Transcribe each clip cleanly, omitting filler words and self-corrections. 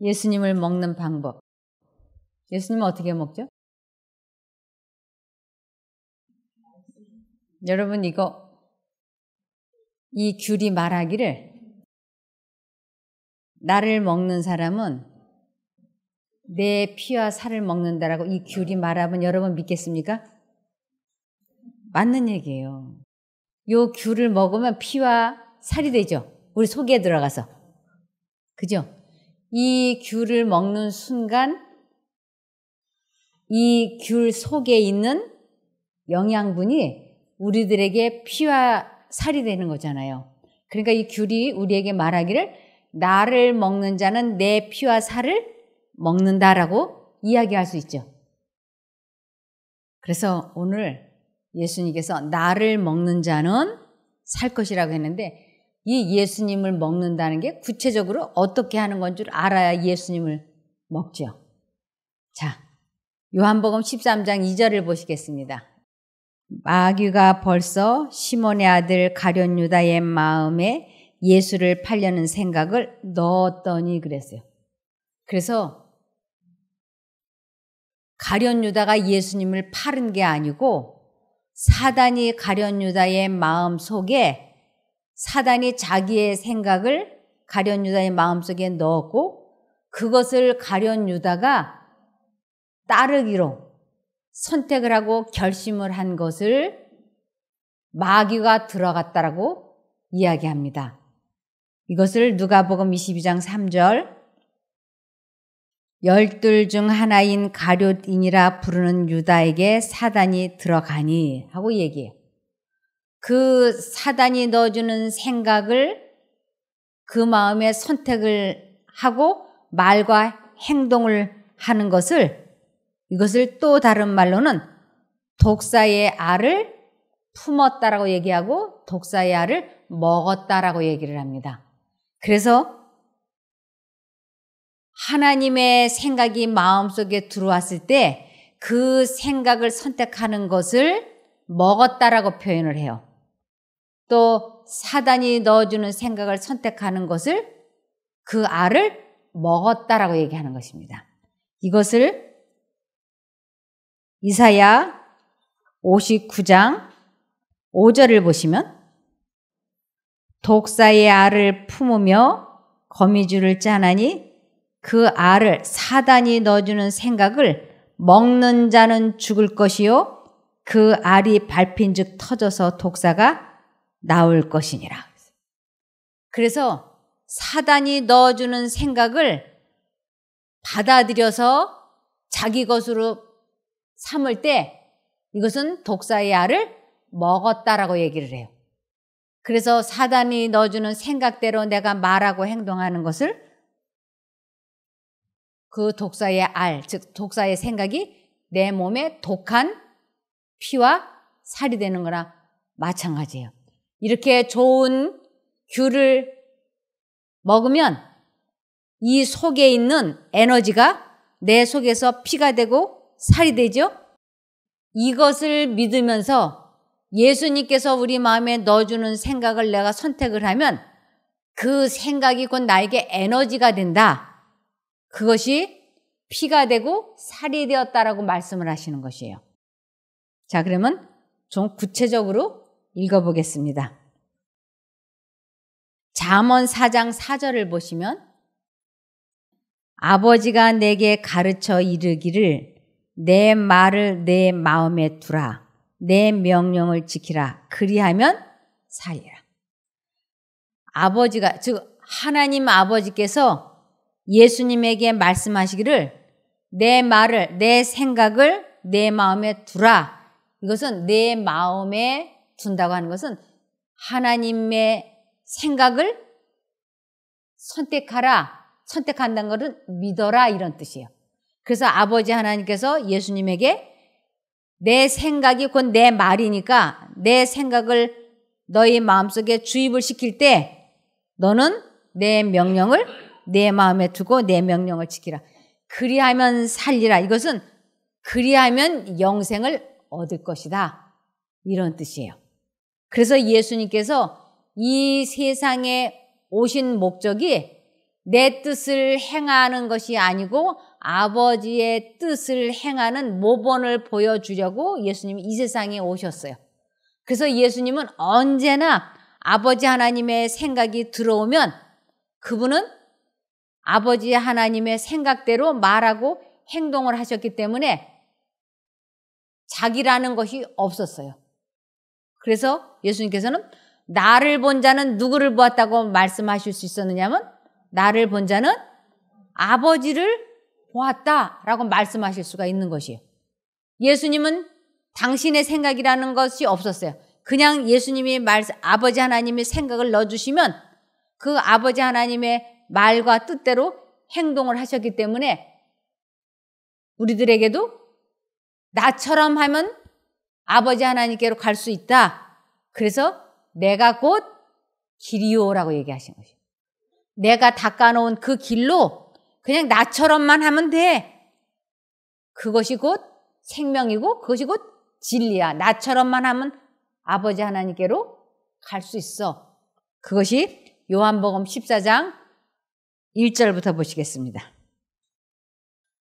예수님을 먹는 방법. 예수님은 어떻게 먹죠? 여러분 이 귤이 말하기를 나를 먹는 사람은 내 피와 살을 먹는다라고 이 귤이 말하면 여러분 믿겠습니까? 맞는 얘기예요. 요 귤을 먹으면 피와 살이 되죠. 우리 속에 들어가서. 그죠? 이 귤을 먹는 순간 이 귤 속에 있는 영양분이 우리들에게 피와 살이 되는 거잖아요. 그러니까 이 귤이 우리에게 말하기를 나를 먹는 자는 내 피와 살을 먹는다라고 이야기할 수 있죠. 그래서 오늘 예수님께서 나를 먹는 자는 살 것이라고 했는데 이 예수님을 먹는다는 게 구체적으로 어떻게 하는 건 줄 알아야 예수님을 먹죠. 자, 요한복음 13장 2절을 보시겠습니다. 마귀가 벌써 시몬의 아들 가룟 유다의 마음에 예수를 팔려는 생각을 넣었더니 그랬어요. 그래서 가룟 유다가 예수님을 팔은 게 아니고 사단이 가룟 유다의 마음 속에 사단이 자기의 생각을 가룟 유다의 마음속에 넣었고 그것을 가룟 유다가 따르기로 선택을 하고 결심을 한 것을 마귀가 들어갔다라고 이야기합니다. 이것을 누가복음 22장 3절 12 중 하나인 가룟인이라 부르는 유다에게 사단이 들어가니 하고 얘기해요. 그 사단이 넣어주는 생각을 그 마음에 선택을 하고 말과 행동을 하는 이것을 또 다른 말로는 독사의 알을 품었다라고 얘기하고 독사의 알을 먹었다라고 얘기를 합니다. 그래서 하나님의 생각이 마음속에 들어왔을 때 그 생각을 선택하는 것을 먹었다라고 표현을 해요. 또 사단이 넣어주는 생각을 선택하는 것을 그 알을 먹었다라고 얘기하는 것입니다. 이것을 이사야 59장 5절을 보시면 독사의 알을 품으며 거미줄을 짜나니 그 알을 사단이 넣어주는 생각을 먹는 자는 죽을 것이요 그 알이 밟힌 즉 터져서 독사가 나올 것이니라. 그래서 사단이 넣어주는 생각을 받아들여서 자기 것으로 삼을 때 이것은 독사의 알을 먹었다라고 얘기를 해요. 그래서 사단이 넣어주는 생각대로 내가 말하고 행동하는 것을 그 독사의 알, 즉 독사의 생각이 내 몸에 독한 피와 살이 되는 거나 마찬가지예요. 이렇게 좋은 귤을 먹으면 이 속에 있는 에너지가 내 속에서 피가 되고 살이 되죠. 이것을 믿으면서 예수님께서 우리 마음에 넣어주는 생각을 내가 선택을 하면 그 생각이 곧 나에게 에너지가 된다. 그것이 피가 되고 살이 되었다라고 말씀을 하시는 것이에요. 자, 그러면 좀 구체적으로 읽어보겠습니다. 잠언 4장 4절을 보시면 아버지가 내게 가르쳐 이르기를 내 말을 내 마음에 두라. 내 명령을 지키라. 그리하면 살리라. 아버지가, 즉 하나님 아버지께서 예수님에게 말씀하시기를 내 말을, 내 생각을 내 마음에 두라. 이것은 내 마음에 둔다고 하는 것은 하나님의 생각을 선택한다는 것을 믿어라 이런 뜻이에요. 그래서 아버지 하나님께서 예수님에게 내 생각이 곧 내 말이니까 내 생각을 너희 마음속에 주입을 시킬 때 너는 내 명령을 내 마음에 두고 내 명령을 지키라. 그리하면 살리라. 이것은 그리하면 영생을 얻을 것이다. 이런 뜻이에요. 그래서 예수님께서 이 세상에 오신 목적이 내 뜻을 행하는 것이 아니고 아버지의 뜻을 행하는 모본을 보여주려고 예수님이 이 세상에 오셨어요. 그래서 예수님은 언제나 아버지 하나님의 생각이 들어오면 그분은 아버지 하나님의 생각대로 말하고 행동을 하셨기 때문에 자기라는 것이 없었어요. 그래서 예수님께서는 나를 본 자는 누구를 보았다고 말씀하실 수 있었느냐면 나를 본 자는 아버지를 보았다라고 말씀하실 수가 있는 것이에요. 예수님은 당신의 생각이라는 것이 없었어요. 그냥 예수님이 아버지 하나님의 생각을 넣어주시면 그 아버지 하나님의 말과 뜻대로 행동을 하셨기 때문에 우리들에게도 나처럼 하면 아버지 하나님께로 갈 수 있다. 그래서 내가 곧 길이요라고 얘기하신 것이에요. 내가 닦아놓은 그 길로 그냥 나처럼만 하면 돼. 그것이 곧 생명이고 그것이 곧 진리야. 나처럼만 하면 아버지 하나님께로 갈 수 있어. 그것이 요한복음 14장 1절부터 보시겠습니다.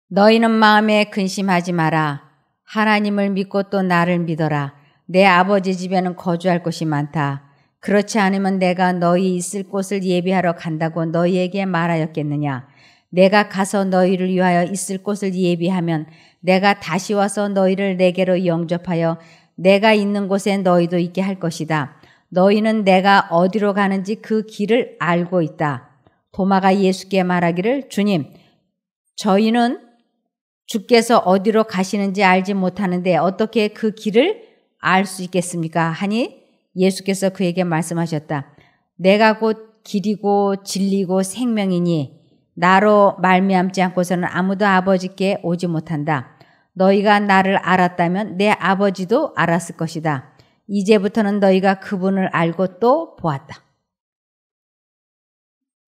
너희는 마음에 근심하지 마라. 하나님을 믿고 또 나를 믿어라. 내 아버지 집에는 거주할 곳이 많다. 그렇지 않으면 내가 너희 있을 곳을 예비하러 간다고 너희에게 말하였겠느냐. 내가 가서 너희를 위하여 있을 곳을 예비하면 내가 다시 와서 너희를 내게로 영접하여 내가 있는 곳에 너희도 있게 할 것이다. 너희는 내가 어디로 가는지 그 길을 알고 있다. 도마가 예수께 말하기를 주님, 저희는 주께서 어디로 가시는지 알지 못하는데 어떻게 그 길을 알 수 있겠습니까? 하니 예수께서 그에게 말씀하셨다. 내가 곧 길이고 진리고 생명이니 나로 말미암지 않고서는 아무도 아버지께 오지 못한다. 너희가 나를 알았다면 내 아버지도 알았을 것이다. 이제부터는 너희가 그분을 알고 또 보았다.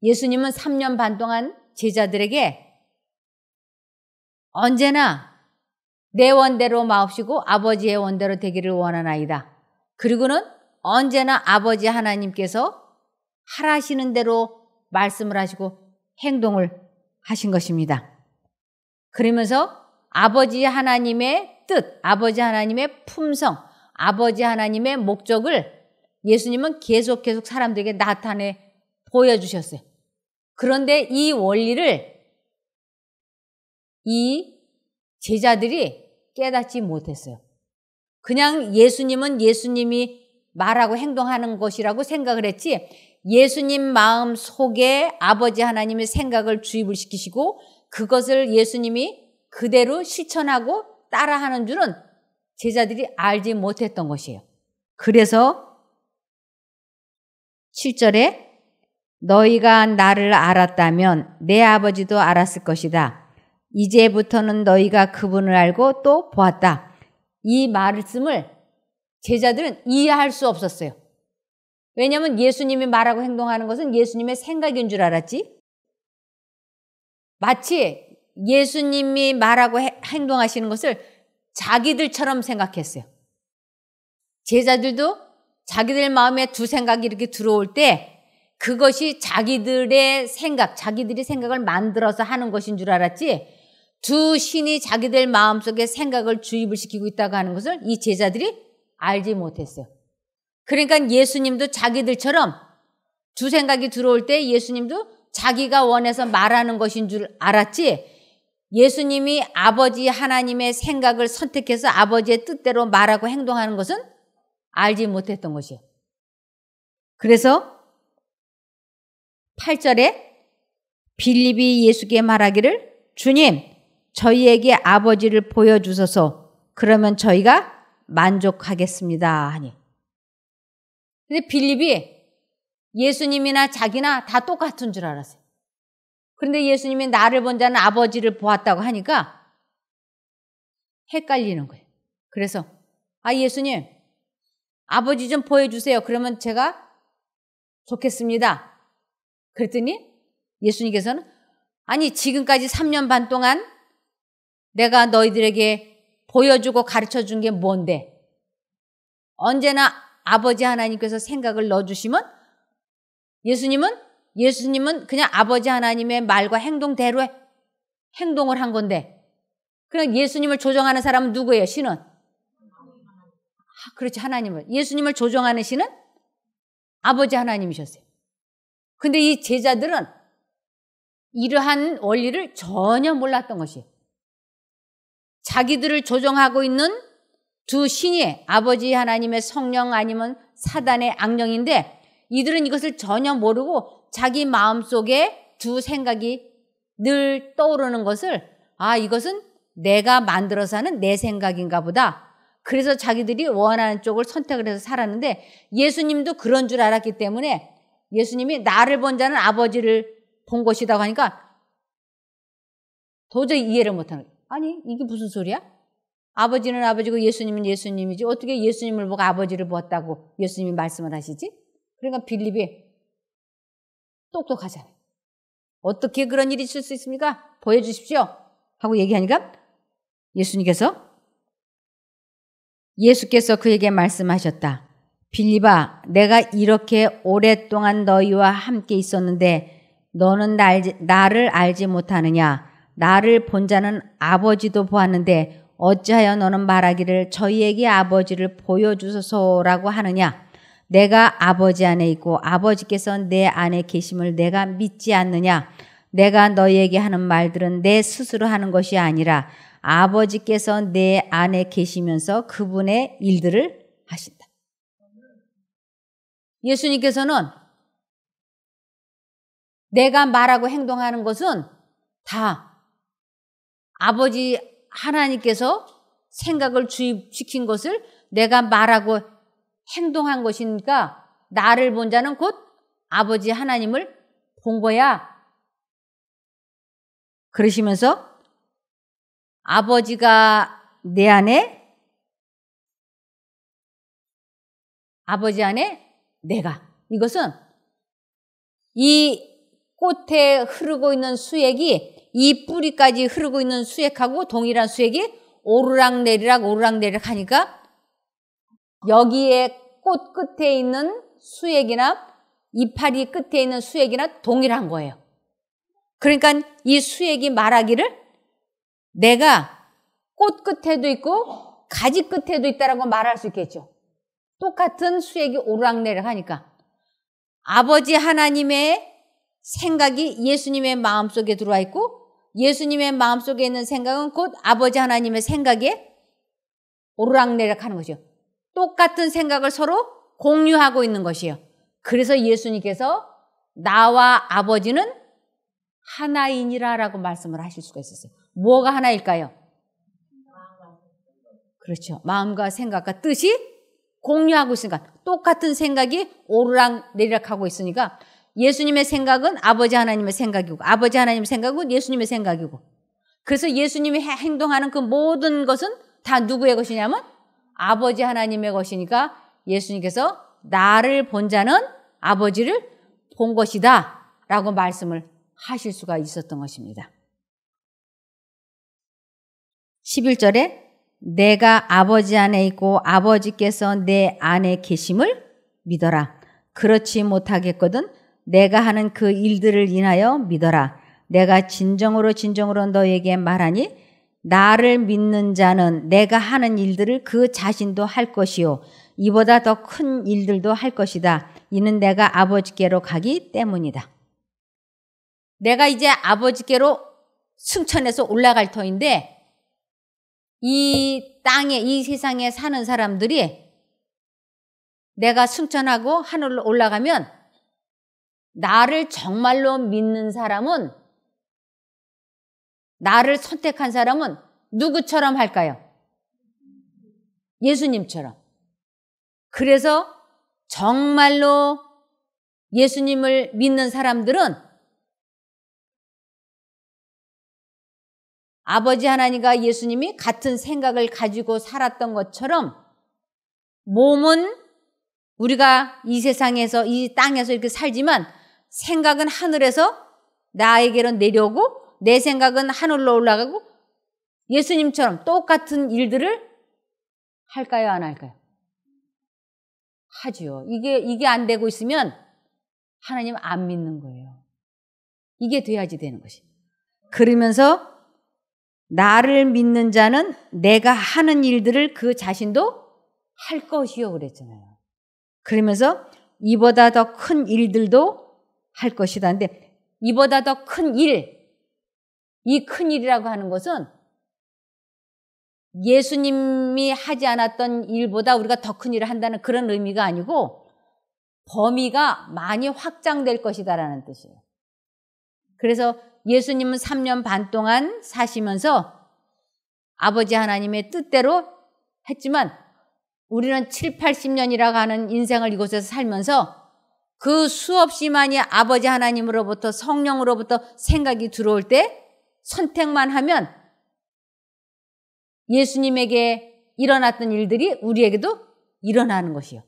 예수님은 3년 반 동안 제자들에게 언제나 내 원대로 마옵시고 아버지의 원대로 되기를 원하나이다. 그리고는 언제나 아버지 하나님께서 하라시는 대로 말씀을 하시고 행동을 하신 것입니다. 그러면서 아버지 하나님의 뜻, 아버지 하나님의 품성, 아버지 하나님의 목적을 예수님은 계속 사람들에게 나타내 보여주셨어요. 그런데 이 원리를 이 제자들이 깨닫지 못했어요. 그냥 예수님은 예수님이 말하고 행동하는 것이라고 생각을 했지 예수님 마음 속에 아버지 하나님의 생각을 주입을 시키시고 그것을 예수님이 그대로 실천하고 따라하는 줄은 제자들이 알지 못했던 것이에요. 그래서 7절에 너희가 나를 알았다면 내 아버지도 알았을 것이다. 이제부터는 너희가 그분을 알고 또 보았다. 이 말씀을 제자들은 이해할 수 없었어요. 왜냐하면 예수님이 말하고 행동하는 것은 예수님의 생각인 줄 알았지. 마치 예수님이 말하고 행동하시는 것을 자기들처럼 생각했어요. 제자들도 자기들 마음에 두 생각이 이렇게 들어올 때 그것이 자기들의 생각, 자기들이 생각을 만들어서 하는 것인 줄 알았지 두 신이 자기들 마음속에 생각을 주입을 시키고 있다고 하는 것을 이 제자들이 알지 못했어요. 그러니까 예수님도 자기들처럼 두 생각이 들어올 때 예수님도 자기가 원해서 말하는 것인 줄 알았지 예수님이 아버지 하나님의 생각을 선택해서 아버지의 뜻대로 말하고 행동하는 것은 알지 못했던 것이에요. 그래서 8절에 빌립이 예수께 말하기를 주님, 저희에게 아버지를 보여주소서 그러면 저희가 만족하겠습니다 하니. 근데 빌립이 예수님이나 자기나 다 똑같은 줄 알았어요. 그런데 예수님이 나를 본 자는 아버지를 보았다고 하니까 헷갈리는 거예요. 그래서 예수님 아버지 좀 보여주세요. 그러면 제가 좋겠습니다. 그랬더니 예수님께서는 아니 지금까지 3년 반 동안 내가 너희들에게 보여주고 가르쳐준 게 뭔데? 언제나 아버지 하나님께서 생각을 넣어주시면 예수님은 예수님은 그냥 아버지 하나님의 말과 행동대로 행동을 한 건데, 그냥 예수님을 조정하는 사람은 누구예요? 신은? 그렇지, 하나님을. 예수님을 조정하는 신은 아버지 하나님이셨어요. 근데 이 제자들은 이러한 원리를 전혀 몰랐던 것이에요. 자기들을 조정하고 있는 두 신이 아버지 하나님의 성령 아니면 사단의 악령인데, 이들은 이것을 전혀 모르고 자기 마음속에 두 생각이 늘 떠오르는 것을, 이것은 내가 만들어서 하는 내 생각인가 보다. 그래서 자기들이 원하는 쪽을 선택을 해서 살았는데, 예수님도 그런 줄 알았기 때문에 예수님이 나를 본 자는 아버지를 본 것이라고 하니까 도저히 이해를 못하는 거예요. 아니, 이게 무슨 소리야? 아버지는 아버지고 예수님은 예수님이지 어떻게 예수님을 보고 아버지를 보았다고 예수님이 말씀을 하시지? 그러니까 빌립이 똑똑하잖아요. 어떻게 그런 일이 있을 수 있습니까? 보여주십시오 하고 얘기하니까 예수께서 그에게 말씀하셨다. 빌립아, 내가 이렇게 오랫동안 너희와 함께 있었는데 너는 나를 알지 못하느냐? 나를 본 자는 아버지도 보았는데 어찌하여 너는 말하기를 저희에게 아버지를 보여주소서라고 하느냐? 내가 아버지 안에 있고 아버지께서 내 안에 계심을 내가 믿지 않느냐? 내가 너희에게 하는 말들은 내 스스로 하는 것이 아니라 아버지께서 내 안에 계시면서 그분의 일들을 하신다. 예수님께서는 내가 말하고 행동하는 것은 다 아버지 하나님께서 생각을 주입시킨 것을 내가 말하고 행동한 것이니까 나를 본 자는 곧 아버지 하나님을 본 거야. 그러시면서 아버지가 내 안에, 아버지 안에 내가. 이것은 이 꽃에 흐르고 있는 수액이 이 뿌리까지 흐르고 있는 수액하고 동일한 수액이 오르락내리락 오르락내리락 하니까 여기에 꽃 끝에 있는 수액이나 이파리 끝에 있는 수액이나 동일한 거예요. 그러니까 이 수액이 말하기를 내가 꽃 끝에도 있고 가지 끝에도 있다라고 말할 수 있겠죠. 똑같은 수액이 오르락내리락 하니까 아버지 하나님의 생각이 예수님의 마음속에 들어와 있고 예수님의 마음속에 있는 생각은 곧 아버지 하나님의 생각에 오르락내리락 하는 것이요. 똑같은 생각을 서로 공유하고 있는 것이에요. 그래서 예수님께서 나와 아버지는 하나이니라라고 말씀을 하실 수가 있었어요. 뭐가 하나일까요? 그렇죠. 마음과 생각과 뜻이 공유하고 있으니까 똑같은 생각이 오르락내리락 하고 있으니까 예수님의 생각은 아버지 하나님의 생각이고 아버지 하나님의 생각은 예수님의 생각이고 그래서 예수님이 행동하는 그 모든 것은 다 누구의 것이냐면 아버지 하나님의 것이니까 예수님께서 나를 본 자는 아버지를 본 것이다 라고 말씀을 하실 수가 있었던 것입니다. 11절에 내가 아버지 안에 있고 아버지께서 내 안에 계심을 믿어라. 그렇지 못하겠거든 내가 하는 그 일들을 인하여 믿어라. 내가 진정으로 너에게 말하니 나를 믿는 자는 내가 하는 일들을 그 자신도 할 것이요 이보다 더 큰 일들도 할 것이다. 이는 내가 아버지께로 가기 때문이다. 내가 이제 아버지께로 승천해서 올라갈 터인데 이 땅에 이 세상에 사는 사람들이 내가 승천하고 하늘로 올라가면 나를 정말로 믿는 사람은 나를 선택한 사람은 누구처럼 할까요? 예수님처럼. 그래서 정말로 예수님을 믿는 사람들은 아버지 하나님과 예수님이 같은 생각을 가지고 살았던 것처럼 몸은 우리가 이 세상에서 이 땅에서 이렇게 살지만 생각은 하늘에서 나에게로 내려오고 내 생각은 하늘로 올라가고 예수님처럼 똑같은 일들을 할까요? 안 할까요? 하지요. 이게 안 되고 있으면 하나님 안 믿는 거예요. 이게 돼야지 되는 것이. 그러면서 나를 믿는 자는 내가 하는 일들을 그 자신도 할 것이요 그랬잖아요. 그러면서 이보다 더 큰 일들도 할 것이다. 근데 이보다 더 큰 일, 이 큰 일이라고 하는 것은 예수님이 하지 않았던 일보다 우리가 더 큰 일을 한다는 그런 의미가 아니고 범위가 많이 확장될 것이다라는 뜻이에요. 그래서 예수님은 3년 반 동안 사시면서 아버지 하나님의 뜻대로 했지만 우리는 7, 80년이라고 하는 인생을 이곳에서 살면서 그 수없이 많이 아버지 하나님으로부터 성령으로부터 생각이 들어올 때 선택만 하면 예수님에게 일어났던 일들이 우리에게도 일어나는 것이요.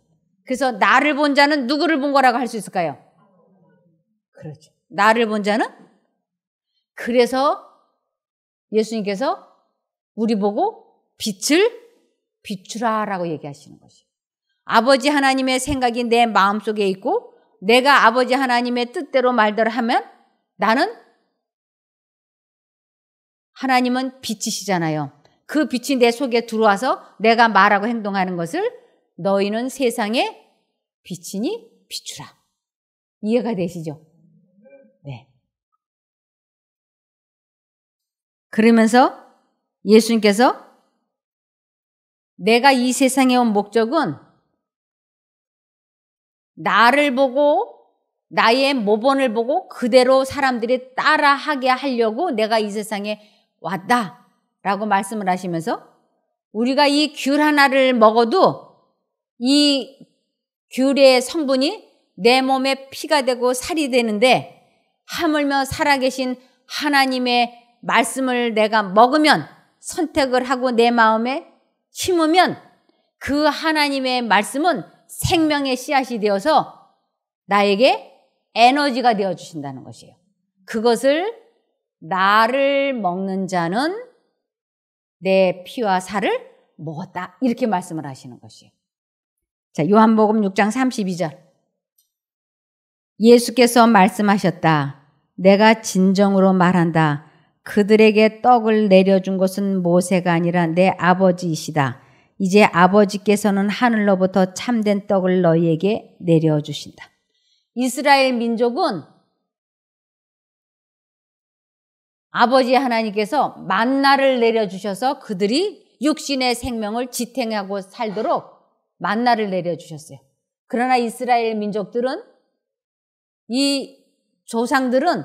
그래서 나를 본 자는 누구를 본 거라고 할 수 있을까요? 그렇죠. 나를 본 자는? 그래서 예수님께서 우리 보고 빛을 비추라라고 얘기하시는 것이요. 아버지 하나님의 생각이 내 마음속에 있고 내가 아버지 하나님의 뜻대로 말대로 하면 나는 하나님은 빛이시잖아요. 그 빛이 내 속에 들어와서 내가 말하고 행동하는 것을 너희는 세상에 빛이니 비추라. 이해가 되시죠? 네. 그러면서 예수님께서 내가 이 세상에 온 목적은 나를 보고 나의 모본을 보고 그대로 사람들이 따라하게 하려고 내가 이 세상에 왔다라고 말씀을 하시면서 우리가 이 귤 하나를 먹어도 이 귤의 성분이 내 몸에 피가 되고 살이 되는데 하물며 살아계신 하나님의 말씀을 내가 먹으면 선택을 하고 내 마음에 심으면 그 하나님의 말씀은 생명의 씨앗이 되어서 나에게 에너지가 되어주신다는 것이에요. 그것을 나를 먹는 자는 내 피와 살을 먹었다. 이렇게 말씀을 하시는 것이에요. 자, 요한복음 6장 32절. 예수께서 말씀하셨다. 내가 진정으로 말한다. 그들에게 떡을 내려준 것은 모세가 아니라 내 아버지이시다. 이제 아버지께서는 하늘로부터 참된 떡을 너희에게 내려주신다. 이스라엘 민족은 아버지 하나님께서 만나를 내려주셔서 그들이 육신의 생명을 지탱하고 살도록 만나를 내려주셨어요. 그러나 이스라엘 민족들은 이 조상들은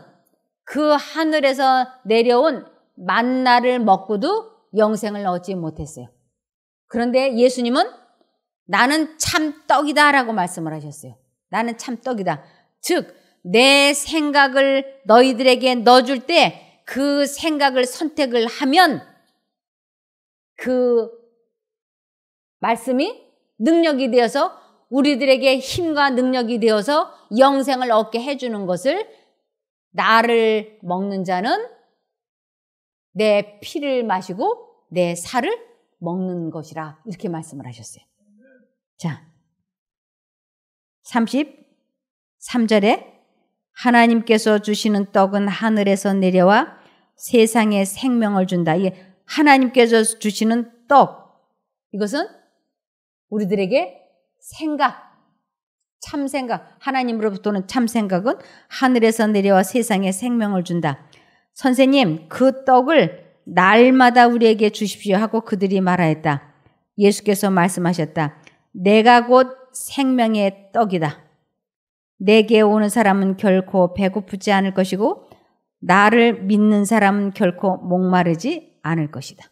그 하늘에서 내려온 만나를 먹고도 영생을 얻지 못했어요. 그런데 예수님은 나는 참 떡이다 라고 말씀을 하셨어요. 나는 참 떡이다. 즉 내 생각을 너희들에게 넣어줄 때 그 생각을 선택을 하면 그 말씀이 능력이 되어서 우리들에게 힘과 능력이 되어서 영생을 얻게 해주는 것을 나를 먹는 자는 내 피를 마시고 내 살을 먹는 것이라 이렇게 말씀을 하셨어요. 자, 33절에 하나님께서 주시는 떡은 하늘에서 내려와 세상에 생명을 준다. 이게 하나님께서 주시는 떡, 이것은 우리들에게 생각, 참생각, 하나님으로부터는 참생각은 하늘에서 내려와 세상에 생명을 준다. 선생님, 그 떡을 날마다 우리에게 주십시오 하고 그들이 말하였다. 예수께서 말씀하셨다. 내가 곧 생명의 떡이다. 내게 오는 사람은 결코 배고프지 않을 것이고 나를 믿는 사람은 결코 목마르지 않을 것이다.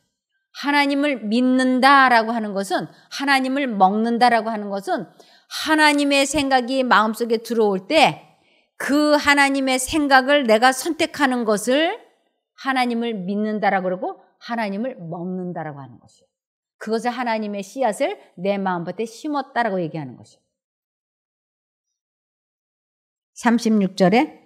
하나님을 믿는다라고 하는 것은, 하나님을 먹는다라고 하는 것은 하나님의 생각이 마음속에 들어올 때 그 하나님의 생각을 내가 선택하는 것을 하나님을 믿는다라고 그러고 하나님을 먹는다라고 하는 것이에요. 그것을 하나님의 씨앗을 내 마음밭에 심었다라고 얘기하는 것이에요. 36절에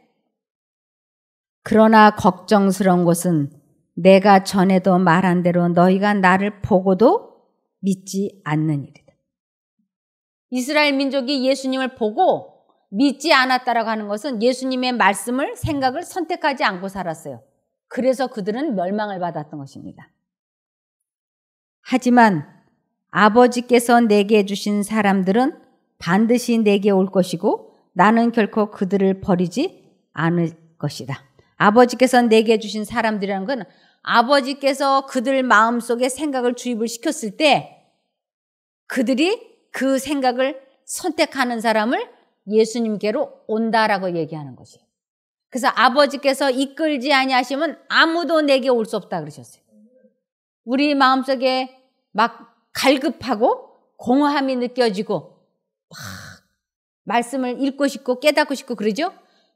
그러나 걱정스러운 것은 내가 전에도 말한 대로 너희가 나를 보고도 믿지 않는 일이다. 이스라엘 민족이 예수님을 보고 믿지 않았다라고 하는 것은 예수님의 말씀을, 생각을 선택하지 않고 살았어요. 그래서 그들은 멸망을 받았던 것입니다. 하지만 아버지께서 내게 주신 사람들은 반드시 내게 올 것이고 나는 결코 그들을 버리지 않을 것이다. 아버지께서 내게 주신 사람들이라는 건 아버지께서 그들 마음속에 생각을 주입을 시켰을 때 그들이 그 생각을 선택하는 사람을 예수님께로 온다라고 얘기하는 것이에요. 그래서 아버지께서 이끌지 아니하시면 아무도 내게 올 수 없다 그러셨어요. 우리 마음속에 막 갈급하고 공허함이 느껴지고 막 말씀을 읽고 싶고 깨닫고 싶고 그러죠?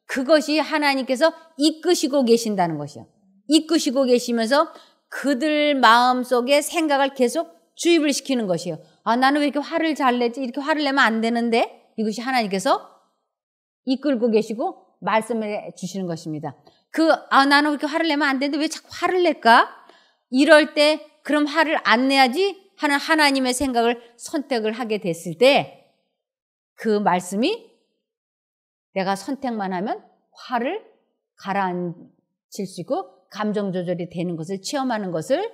그것이 하나님께서 이끄시고 계신다는 것이요. 이끄시고 계시면서 그들 마음속에 생각을 계속 주입을 시키는 것이요. 아, 나는 왜 이렇게 화를 잘 내지? 이렇게 화를 내면 안 되는데? 이것이 하나님께서 이끌고 계시고 말씀을 주시는 것입니다. 나는 왜 이렇게 화를 내면 안 되는데 왜 자꾸 화를 낼까? 이럴 때 그럼 화를 안 내야지 하는 하나님의 생각을 선택을 하게 됐을 때 그 말씀이 내가 선택만 하면 화를 가라앉힐 수 있고 감정 조절이 되는 것을 체험하는 것을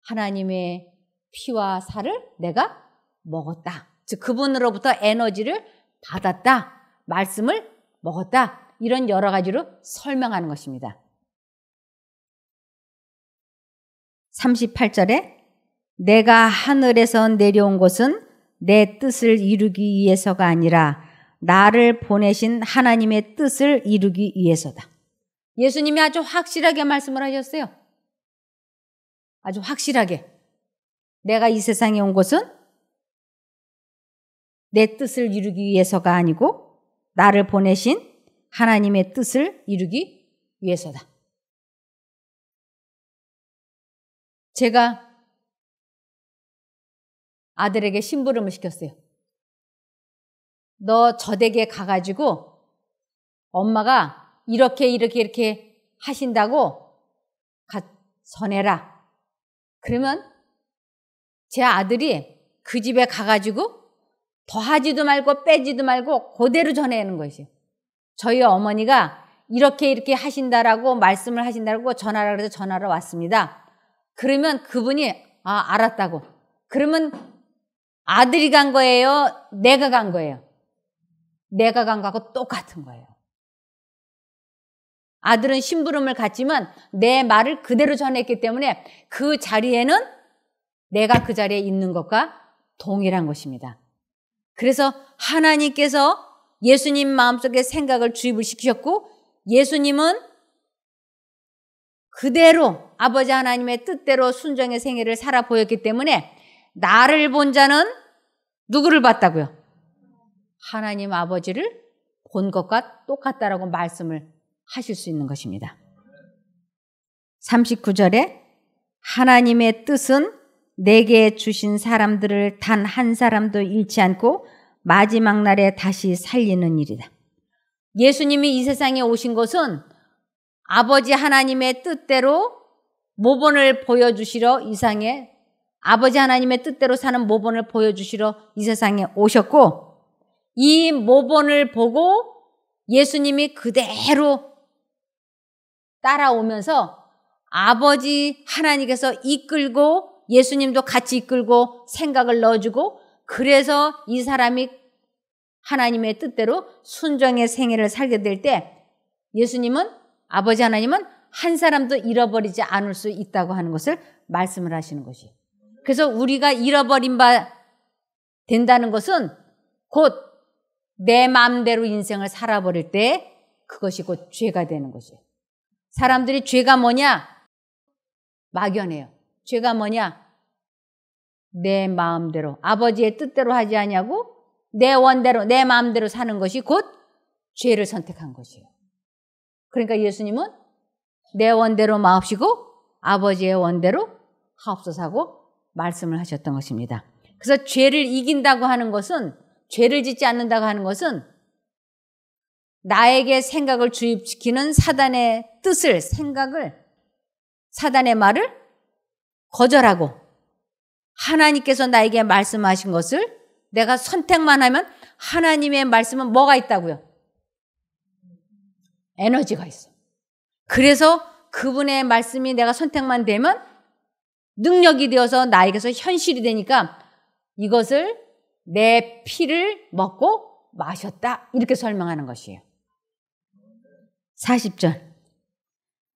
하나님의 피와 살을 내가 먹었다. 즉 그분으로부터 에너지를 받았다. 말씀을 먹었다. 이런 여러 가지로 설명하는 것입니다. 38절에 내가 하늘에서 내려온 것은 내 뜻을 이루기 위해서가 아니라 나를 보내신 하나님의 뜻을 이루기 위해서다. 예수님이 아주 확실하게 말씀을 하셨어요. 아주 확실하게. 내가 이 세상에 온 것은 내 뜻을 이루기 위해서가 아니고 나를 보내신 하나님의 뜻을 이루기 위해서다. 제가 아들에게 심부름을 시켰어요. 너 저 댁에 가가지고 엄마가 이렇게 하신다고 전해라. 그러면 제 아들이 그 집에 가가지고 더하지도 말고 빼지도 말고 그대로 전해는 것이에요. 저희 어머니가 이렇게 하신다라고 말씀을 하신다고 전하라 그래서 전화로 왔습니다. 그러면 그분이 알았다고. 그러면 아들이 간 거예요? 내가 간 거예요? 내가 간 거하고 똑같은 거예요. 아들은 심부름을 갔지만 내 말을 그대로 전했기 때문에 그 자리에는 내가 그 자리에 있는 것과 동일한 것입니다. 그래서 하나님께서 예수님 마음속에 생각을 주입을 시키셨고 예수님은 그대로 아버지 하나님의 뜻대로 순종의 생애를 살아 보였기 때문에 나를 본 자는 누구를 봤다고요? 하나님 아버지를 본 것과 똑같다라고 말씀을 하실 수 있는 것입니다. 39절에 하나님의 뜻은 내게 주신 사람들을 단 한 사람도 잃지 않고 마지막 날에 다시 살리는 일이다. 예수님이 이 세상에 오신 것은 아버지 하나님의 뜻대로 모본을 보여주시러 아버지 하나님의 뜻대로 사는 모본을 보여주시러 이 세상에 오셨고 이 모본을 보고 예수님이 그대로 따라오면서 아버지 하나님께서 이끌고 예수님도 같이 이끌고 생각을 넣어주고 그래서 이 사람이 하나님의 뜻대로 순종의 생애를 살게 될 때 예수님은 아버지 하나님은 한 사람도 잃어버리지 않을 수 있다고 하는 것을 말씀을 하시는 것이에요. 그래서 우리가 잃어버린 바 된다는 것은 곧 내 마음대로 인생을 살아버릴 때 그것이 곧 죄가 되는 것이에요. 사람들이 죄가 뭐냐? 막연해요. 죄가 뭐냐? 내 마음대로 아버지의 뜻대로 하지 아니하고 내 원대로 내 마음대로 사는 것이 곧 죄를 선택한 것이에요. 그러니까 예수님은 내 원대로 마옵시고 아버지의 원대로 하옵소서 하고 말씀을 하셨던 것입니다. 그래서 죄를 이긴다고 하는 것은 죄를 짓지 않는다고 하는 것은 나에게 생각을 주입시키는 사단의 뜻을 사단의 말을 거절하고 하나님께서 나에게 말씀하신 것을 내가 선택만 하면 하나님의 말씀은 뭐가 있다고요? 에너지가 있어. 그래서 그분의 말씀이 내가 선택만 되면 능력이 되어서 나에게서 현실이 되니까 이것을 내 피를 먹고 마셨다. 이렇게 설명하는 것이에요. 40절.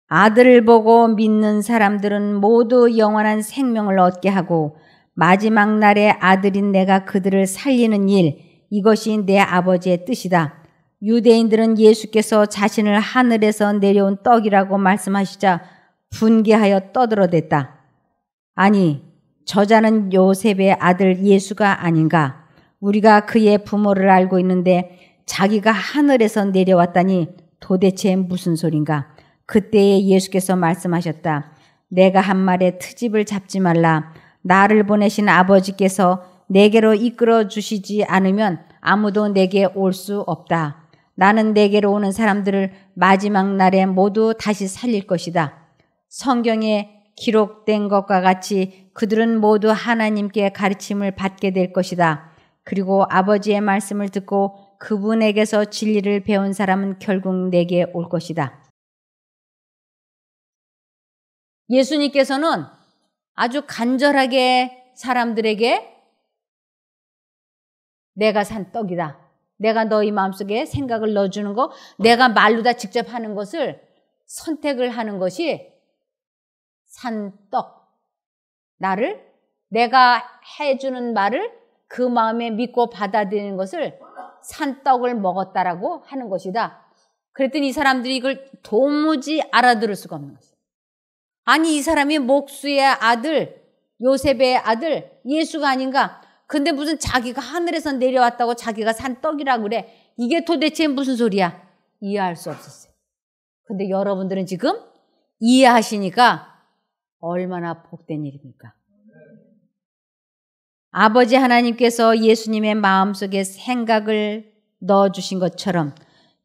아들을 보고 믿는 사람들은 모두 영원한 생명을 얻게 하고 마지막 날에 아들인 내가 그들을 살리는 일, 이것이 내 아버지의 뜻이다. 유대인들은 예수께서 자신을 하늘에서 내려온 떡이라고 말씀하시자 분개하여 떠들어댔다. 아니, 저자는 요셉의 아들 예수가 아닌가? 우리가 그의 부모를 알고 있는데 자기가 하늘에서 내려왔다니 도대체 무슨 소린가? 그때에 예수께서 말씀하셨다. 내가 한 말에 트집을 잡지 말라. 나를 보내신 아버지께서 내게로 이끌어 주시지 않으면 아무도 내게 올 수 없다. 나는 내게로 오는 사람들을 마지막 날에 모두 다시 살릴 것이다. 성경에 기록된 것과 같이 그들은 모두 하나님께 가르침을 받게 될 것이다. 그리고 아버지의 말씀을 듣고 그분에게서 진리를 배운 사람은 결국 내게 올 것이다. 예수님께서는 아주 간절하게 사람들에게 내가 산 떡이다. 내가 너희 마음속에 생각을 넣어주는 거, 내가 말로 다 직접 하는 것을 선택을 하는 것이 산 떡. 나를, 내가 해주는 말을 그 마음에 믿고 받아들이는 것을 산 떡을 먹었다라고 하는 것이다. 그랬더니 이 사람들이 이걸 도무지 알아들을 수가 없는 것이다. 아니, 이 사람이 목수의 아들, 요셉의 아들, 예수가 아닌가? 근데 무슨 자기가 하늘에서 내려왔다고 자기가 산 떡이라고 그래. 이게 도대체 무슨 소리야? 이해할 수 없었어요. 근데 여러분들은 지금 이해하시니까 얼마나 복된 일입니까? 아버지 하나님께서 예수님의 마음속에 생각을 넣어주신 것처럼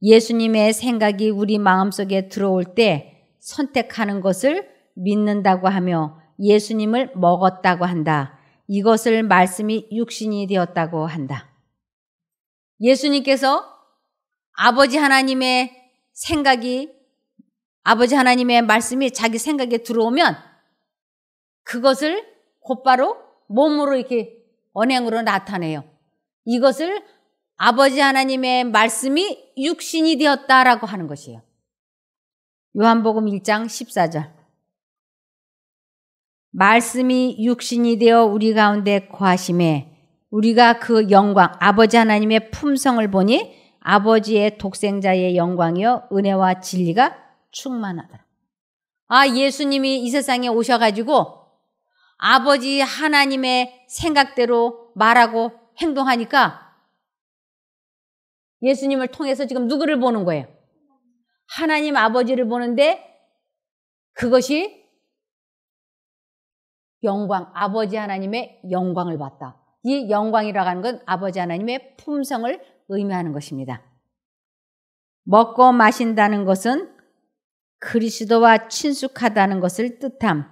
예수님의 생각이 우리 마음속에 들어올 때 선택하는 것을 믿는다고 하며 예수님을 먹었다고 한다. 이것을 말씀이 육신이 되었다고 한다. 예수님께서 아버지 하나님의 생각이, 아버지 하나님의 말씀이 자기 생각에 들어오면 그것을 곧바로 몸으로 이렇게 언행으로 나타내요. 이것을 아버지 하나님의 말씀이 육신이 되었다라고 하는 것이에요. 요한복음 1장 14절. 말씀이 육신이 되어 우리 가운데 거하심에 우리가 그 영광, 아버지 하나님의 품성을 보니 아버지의 독생자의 영광이요 은혜와 진리가 충만하더라. 아, 예수님이 이 세상에 오셔가지고 아버지 하나님의 생각대로 말하고 행동하니까 예수님을 통해서 지금 누구를 보는 거예요? 하나님 아버지를 보는데 그것이 영광, 아버지 하나님의 영광을 봤다. 이 영광이라고 하는 건 아버지 하나님의 품성을 의미하는 것입니다. 먹고 마신다는 것은 그리스도와 친숙하다는 것을 뜻함.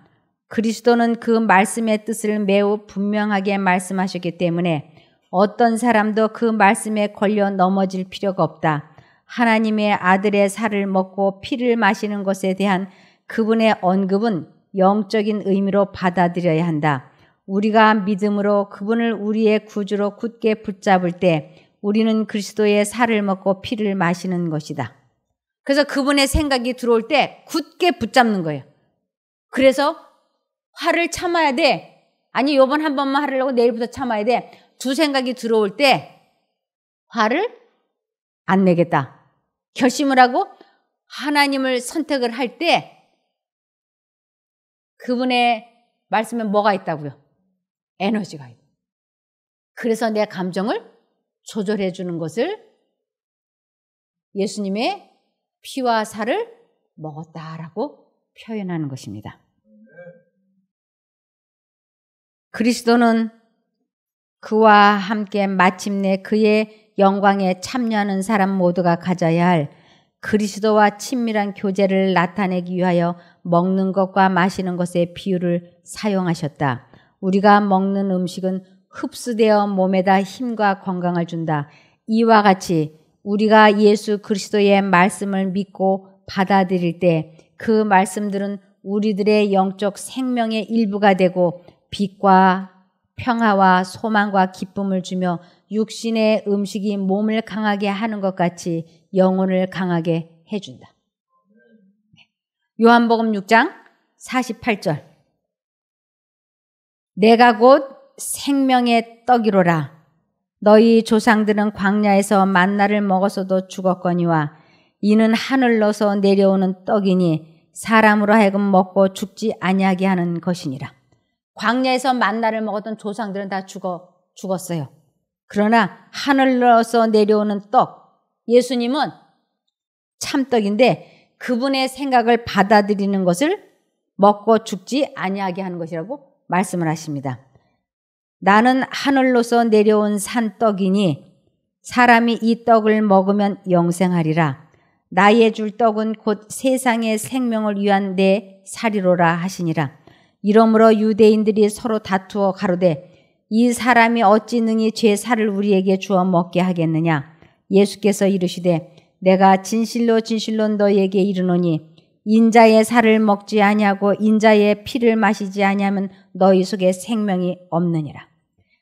그리스도는 그 말씀의 뜻을 매우 분명하게 말씀하셨기 때문에 어떤 사람도 그 말씀에 걸려 넘어질 필요가 없다. 하나님의 아들의 살을 먹고 피를 마시는 것에 대한 그분의 언급은 영적인 의미로 받아들여야 한다. 우리가 믿음으로 그분을 우리의 구주로 굳게 붙잡을 때 우리는 그리스도의 살을 먹고 피를 마시는 것이다. 그래서 그분의 생각이 들어올 때 굳게 붙잡는 거예요. 그래서 화를 참아야 돼. 아니, 요번 한 번만 하려고 내일부터 참아야 돼. 두 생각이 들어올 때 화를 안 내겠다. 결심을 하고 하나님을 선택을 할 때 그분의 말씀에 뭐가 있다고요? 에너지가 있다. 그래서 내 감정을 조절해 주는 것을 예수님의 피와 살을 먹었다라고 표현하는 것입니다. 그리스도는 그와 함께 마침내 그의 영광에 참여하는 사람 모두가 가져야 할 그리스도와 친밀한 교제를 나타내기 위하여 먹는 것과 마시는 것의 비유를 사용하셨다. 우리가 먹는 음식은 흡수되어 몸에다 힘과 건강을 준다. 이와 같이 우리가 예수 그리스도의 말씀을 믿고 받아들일 때 그 말씀들은 우리들의 영적 생명의 일부가 되고 빛과 평화와 소망과 기쁨을 주며 육신의 음식이 몸을 강하게 하는 것 같이 영혼을 강하게 해준다. 요한복음 6장 48절. 내가 곧 생명의 떡이로라. 너희 조상들은 광야에서 만나를 먹어서도 죽었거니와 이는 하늘로서 내려오는 떡이니 사람으로 하여금 먹고 죽지 아니하게 하는 것이니라. 광야에서 만나를 먹었던 조상들은 다 죽었어요. 그러나 하늘로서 내려오는 떡, 예수님은 참떡인데 그분의 생각을 받아들이는 것을 먹고 죽지 아니하게 하는 것이라고 말씀을 하십니다. 나는 하늘로서 내려온 산떡이니 사람이 이 떡을 먹으면 영생하리라. 나의 줄 떡은 곧 세상의 생명을 위한 내 살이로라 하시니라. 이러므로 유대인들이 서로 다투어 가로되 이 사람이 어찌 능히 제 살을 우리에게 주어 먹게 하겠느냐. 예수께서 이르시되 내가 진실로 진실로 너희에게 이르노니 인자의 살을 먹지 아니하고 인자의 피를 마시지 아니하면 너희 속에 생명이 없느니라.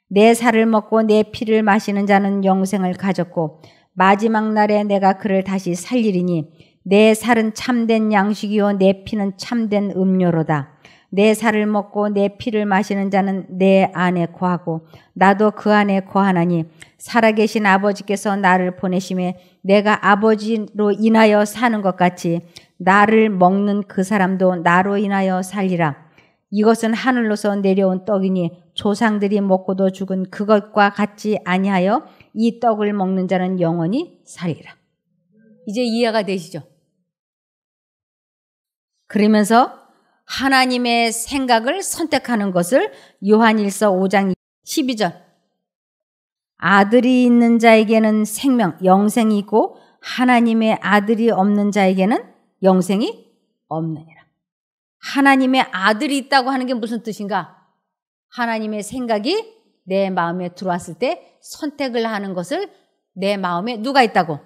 내 살을 먹고 내 피를 마시는 자는 영생을 가졌고 마지막 날에 내가 그를 다시 살리리니 내 살은 참된 양식이요 내 피는 참된 음료로다. 내 살을 먹고 내 피를 마시는 자는 내 안에 거하고 나도 그 안에 거하나니 살아계신 아버지께서 나를 보내심에 내가 아버지로 인하여 사는 것 같이 나를 먹는 그 사람도 나로 인하여 살리라. 이것은 하늘로서 내려온 떡이니 조상들이 먹고도 죽은 그것과 같지 아니하여 이 떡을 먹는 자는 영원히 살리라. 이제 이해가 되시죠? 그러면서 하나님의 생각을 선택하는 것을 요한일서 5장 12절. 아들이 있는 자에게는 생명, 영생이 있고 하나님의 아들이 없는 자에게는 영생이 없느니라. 하나님의 아들이 있다고 하는 게 무슨 뜻인가? 하나님의 생각이 내 마음에 들어왔을 때 선택을 하는 것을 내 마음에 누가 있다고?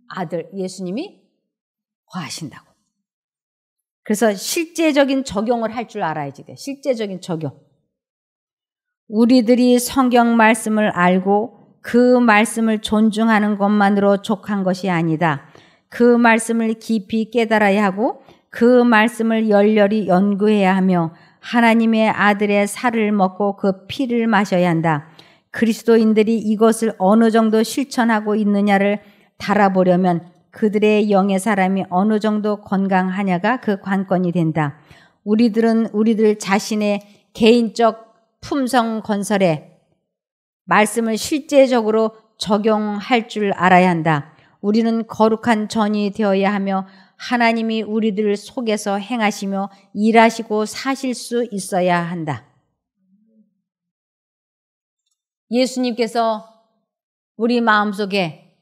아들, 예수님이 거하신다고. 그래서 실제적인 적용을 할 줄 알아야지 돼. 실제적인 적용. 우리들이 성경 말씀을 알고 그 말씀을 존중하는 것만으로 족한 것이 아니다. 그 말씀을 깊이 깨달아야 하고 그 말씀을 열렬히 연구해야 하며 하나님의 아들의 살을 먹고 그 피를 마셔야 한다. 그리스도인들이 이것을 어느 정도 실천하고 있느냐를 달아보려면 그들의 영의 사람이 어느 정도 건강하냐가 그 관건이 된다. 우리들은 우리들 자신의 개인적 품성 건설에 말씀을 실제적으로 적용할 줄 알아야 한다. 우리는 거룩한 전이 되어야 하며 하나님이 우리들 속에서 행하시며 일하시고 사실 수 있어야 한다. 예수님께서 우리 마음속에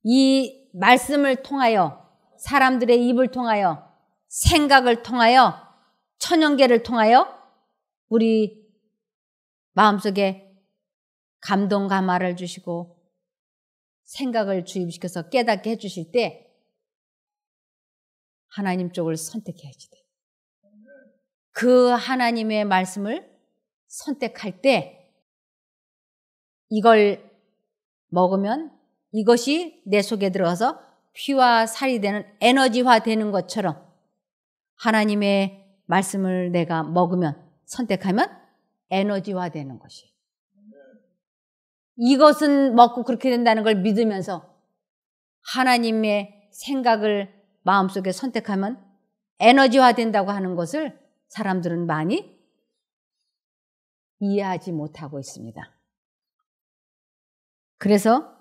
이 말씀을 통하여 사람들의 입을 통하여 생각을 통하여 천연계를 통하여 우리 마음속에 감동 감화를 주시고 생각을 주입시켜서 깨닫게 해주실 때 하나님 쪽을 선택해야지 돼. 그 하나님의 말씀을 선택할 때 이걸 먹으면 이것이 내 속에 들어가서 피와 살이 되는 에너지화 되는 것처럼 하나님의 말씀을 내가 먹으면 선택하면 에너지화 되는 것이. 이것은 먹고 그렇게 된다는 걸 믿으면서 하나님의 생각을 마음속에 선택하면 에너지화 된다고 하는 것을 사람들은 많이 이해하지 못하고 있습니다. 그래서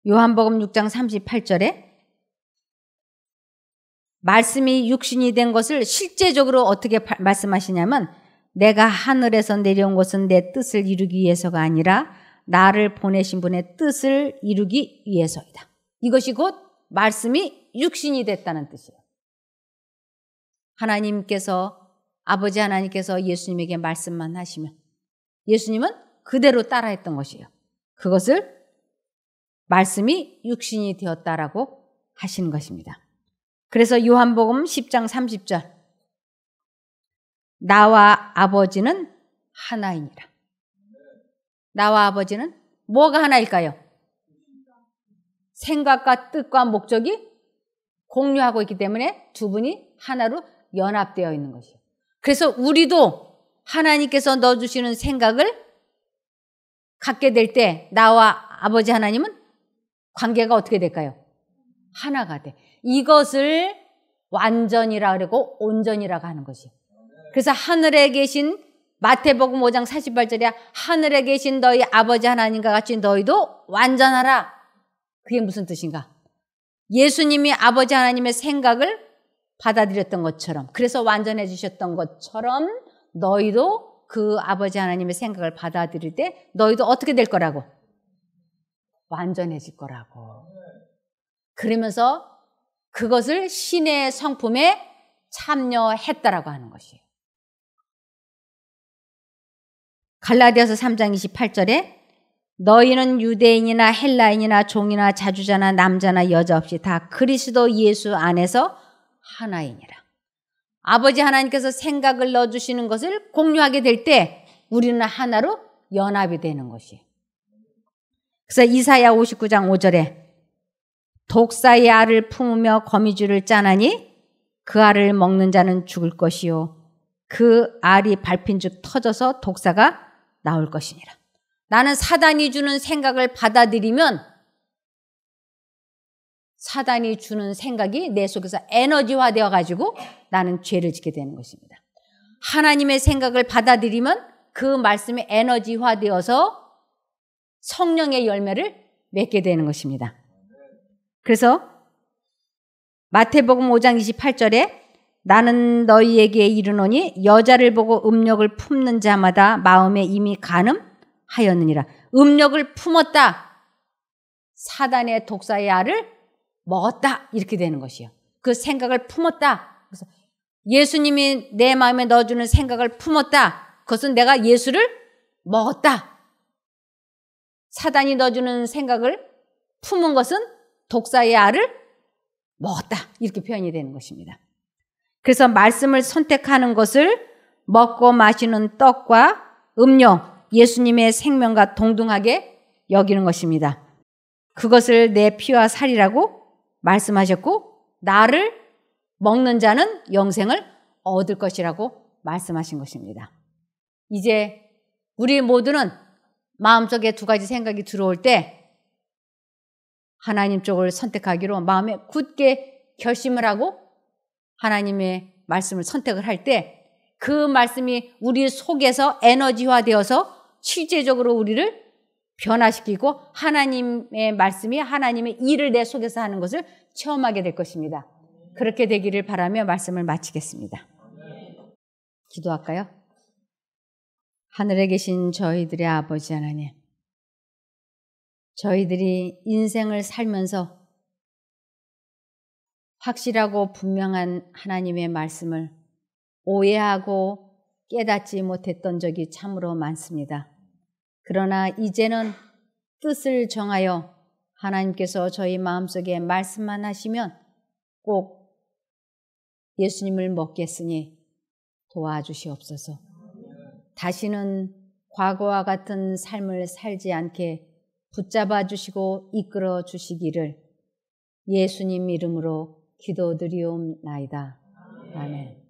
요한복음 6장 38절에 말씀이 육신이 된 것을 실제적으로 어떻게 말씀하시냐면 내가 하늘에서 내려온 것은 내 뜻을 이루기 위해서가 아니라 나를 보내신 분의 뜻을 이루기 위해서이다. 이것이 곧 말씀이 육신이 됐다는 뜻이에요. 하나님께서 아버지 하나님께서 예수님에게 말씀만 하시면 예수님은 그대로 따라했던 것이에요. 그것을 말씀이 육신이 되었다라고 하시는 것입니다. 그래서 요한복음 10장 30절 나와 아버지는 하나이니라. 나와 아버지는 뭐가 하나일까요? 생각과 뜻과 목적이 공유하고 있기 때문에 두 분이 하나로 연합되어 있는 것이에요. 그래서 우리도 하나님께서 넣어주시는 생각을 갖게 될 때 나와 아버지 하나님은 관계가 어떻게 될까요? 하나가 돼. 이것을 완전이라 그러고 온전이라고 하는 것이에요. 그래서 하늘에 계신 마태복음 5장 48절에 하늘에 계신 너희 아버지 하나님과 같이 너희도 완전하라. 그게 무슨 뜻인가? 예수님이 아버지 하나님의 생각을 받아들였던 것처럼 그래서 완전해 주셨던 것처럼 너희도 그 아버지 하나님의 생각을 받아들일 때 너희도 어떻게 될 거라고? 완전해질 거라고. 그러면서 그것을 신의 성품에 참여했다라고 하는 것이에요. 갈라디아서 3장 28절에 너희는 유대인이나 헬라인이나 종이나 자주자나 남자나 여자 없이 다 그리스도 예수 안에서 하나이니라. 아버지 하나님께서 생각을 넣어주시는 것을 공유하게 될 때 우리는 하나로 연합이 되는 것이에요. 그래서 이사야 59장 5절에 독사의 알을 품으며 거미줄을 짜나니 그 알을 먹는 자는 죽을 것이요 그 알이 밟힌즉 터져서 독사가 나올 것이니라. 나는 사단이 주는 생각을 받아들이면 사단이 주는 생각이 내 속에서 에너지화 되어가지고 나는 죄를 짓게 되는 것입니다. 하나님의 생각을 받아들이면 그 말씀이 에너지화 되어서 성령의 열매를 맺게 되는 것입니다. 그래서 마태복음 5장 28절에 나는 너희에게 이르노니 여자를 보고 음욕을 품는 자마다 마음에 이미 간음하였느니라. 음욕을 품었다. 사단의 독사의 알을 먹었다. 이렇게 되는 것이요. 그 생각을 품었다. 그래서 예수님이 내 마음에 넣어주는 생각을 품었다. 그것은 내가 예수를 먹었다. 사단이 넣어주는 생각을 품은 것은 독사의 알을 먹었다. 이렇게 표현이 되는 것입니다. 그래서 말씀을 선택하는 것을 먹고 마시는 떡과 음료, 예수님의 생명과 동등하게 여기는 것입니다. 그것을 내 피와 살이라고 말씀하셨고 나를 먹는 자는 영생을 얻을 것이라고 말씀하신 것입니다. 이제 우리 모두는 마음속에 두 가지 생각이 들어올 때 하나님 쪽을 선택하기로 마음에 굳게 결심을 하고 하나님의 말씀을 선택을 할 때 그 말씀이 우리 속에서 에너지화되어서 실제적으로 우리를 변화시키고 하나님의 말씀이 하나님의 일을 내 속에서 하는 것을 체험하게 될 것입니다. 그렇게 되기를 바라며 말씀을 마치겠습니다. 기도할까요? 하늘에 계신 저희들의 아버지 하나님, 저희들이 인생을 살면서 확실하고 분명한 하나님의 말씀을 오해하고 깨닫지 못했던 적이 참으로 많습니다. 그러나 이제는 뜻을 정하여 하나님께서 저희 마음속에 말씀만 하시면 꼭 예수님을 먹겠으니 도와주시옵소서. 다시는 과거와 같은 삶을 살지 않게 붙잡아 주시고 이끌어 주시기를 예수님 이름으로 기도드리옵나이다. 아멘.